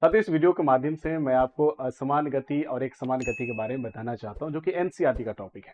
साथियों, इस वीडियो के माध्यम से मैं आपको असमान गति और एक समान गति के बारे में बताना चाहता हूं, जो कि एनसीईआरटी का टॉपिक है।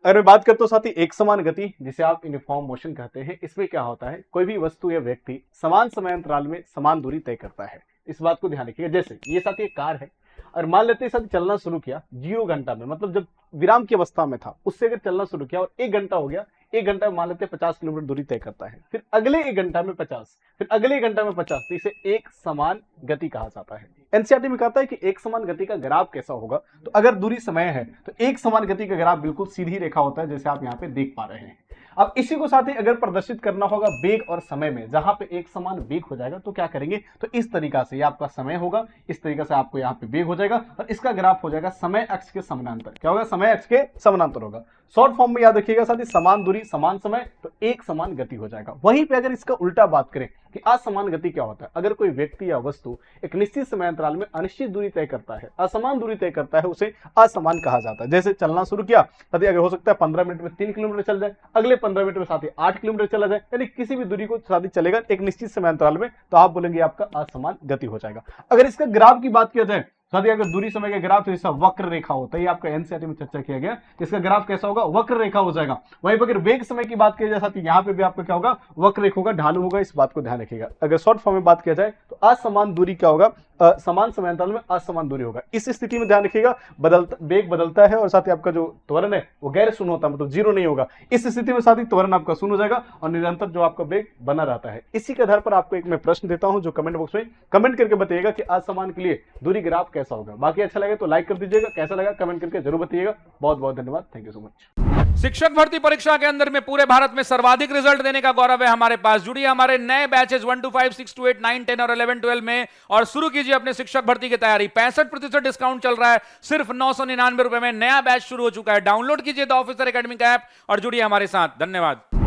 अगर मैं बात करता हूं साथी एक समान गति, जिसे आप यूनिफॉर्म मोशन कहते हैं, इसमें क्या होता है, कोई भी वस्तु या व्यक्ति समान समय अंतराल में समान दूरी तय करता है। इस बात को ध्यान रखिएगा। जैसे ये साथी एक कार है और मान लेते हैं साथी चलना शुरू किया 0 घंटा में, मतलब जब विराम की अवस्था में था उससे अगर चलना शुरू किया और 1 घंटा हो गया, 1 घंटा में मान लेते हैं 50 किलोमीटर दूरी तय करता है, फिर अगले 1 घंटा में 50, फिर अगले 1 घंटा में 50, तो इसे एक समान गति कहा जाता है। एनसीईआरटी में कहता है कि एक समान गति का ग्राफ कैसा होगा, तो अगर दूरी समय है तो एक समान गति का ग्राफ बिल्कुल सीधी रेखा होता है, जैसे आप यहाँ पे देख पा रहे हैं। अब इसी को साथ ही अगर प्रदर्शित करना होगा वेग और समय में, जहां पे एक समान वेग हो जाएगा, तो क्या करेंगे, तो इस तरीका से ये आपका समय होगा, इस तरीका से आपको यहाँ पे वेग हो जाएगा और इसका ग्राफ हो जाएगा समय अक्ष के समानांतर। क्या होगा, समय अक्ष के समानांतर होगा। शॉर्ट फॉर्म में याद रखिएगा साथ ही समान दूरी समान समय तो एक समान गति हो जाएगा। वहीं पे अगर इसका उल्टा बात करें कि असमान गति क्या होता है, अगर कोई व्यक्ति या वस्तु एक निश्चित समय अंतराल में अनिश्चित दूरी तय करता है, असमान दूरी तय करता है, उसे असमान कहा जाता है। जैसे चलना शुरू किया साथी, अगर हो सकता है 15 मिनट में 3 किलोमीटर चल जाए, अगले 15 मिनट में साथी 8 किलोमीटर चला जाए, यानी किसी भी दूरी को साथी चलेगा एक निश्चित समय अंतराल में, तो आप बोलेंगे आपका असमान गति हो जाएगा। अगर इसका ग्राफ की बात किया जाए साथी, अगर दूरी समय का ग्राफ जैसा वक्र रेखा होता है, आपका एनसीईआरटी में चर्चा किया गया, इसका ग्राफ कैसा होगा, वक्र रेखा हो जाएगा। वहीं पर अगर वेग समय की बात किया जाए साथी, यहाँ पे भी आपका क्या होगा, वक्र रेखा होगा, ढालू होगा। इस बात को ध्यान रखिएगा। अगर शॉर्ट फॉर्म में बात किया जाए तो असमान दूरी क्या होगा, समान समय अंतराल में असमान दूरी होगा। इस स्थिति में ध्यान रखिएगा, वेग बदलता है और साथ ही आपका जो त्वरण है वो गैर शून्य होता है, मतलब जीरो नहीं होगा। इस स्थिति में साथ ही त्वरण आपका शून्य हो जाएगा और निरंतर जो आपका वेग बना रहता है। इसी के आधार पर आपको एक मैं प्रश्न देता हूं, जो कमेंट बॉक्स में कमेंट करके बताइएगा कि असमान के लिए दूरी ग्राफ कैसा होगा। बाकी अच्छा लगे तो लाइक कर दीजिएगा, कैसा लगा कमेंट करके जरूर बताइएगा। बहुत बहुत धन्यवाद, थैंक यू सो मच। शिक्षक भर्ती परीक्षा के अंदर में पूरे भारत में सर्वाधिक रिजल्ट देने का गौरव है हमारे पास। जुड़िए हमारे नए बैचेस 1 to 5, 6 to 8, 9, 10 और 11, 12 में और शुरू कीजिए अपने शिक्षक भर्ती की तैयारी। 65% डिस्काउंट चल रहा है, सिर्फ 999 रुपए में नया बैच शुरू हो चुका है। डाउनलोड कीजिए द ऑफिसर एकेडमी का ऐप और जुड़िए हमारे साथ। धन्यवाद।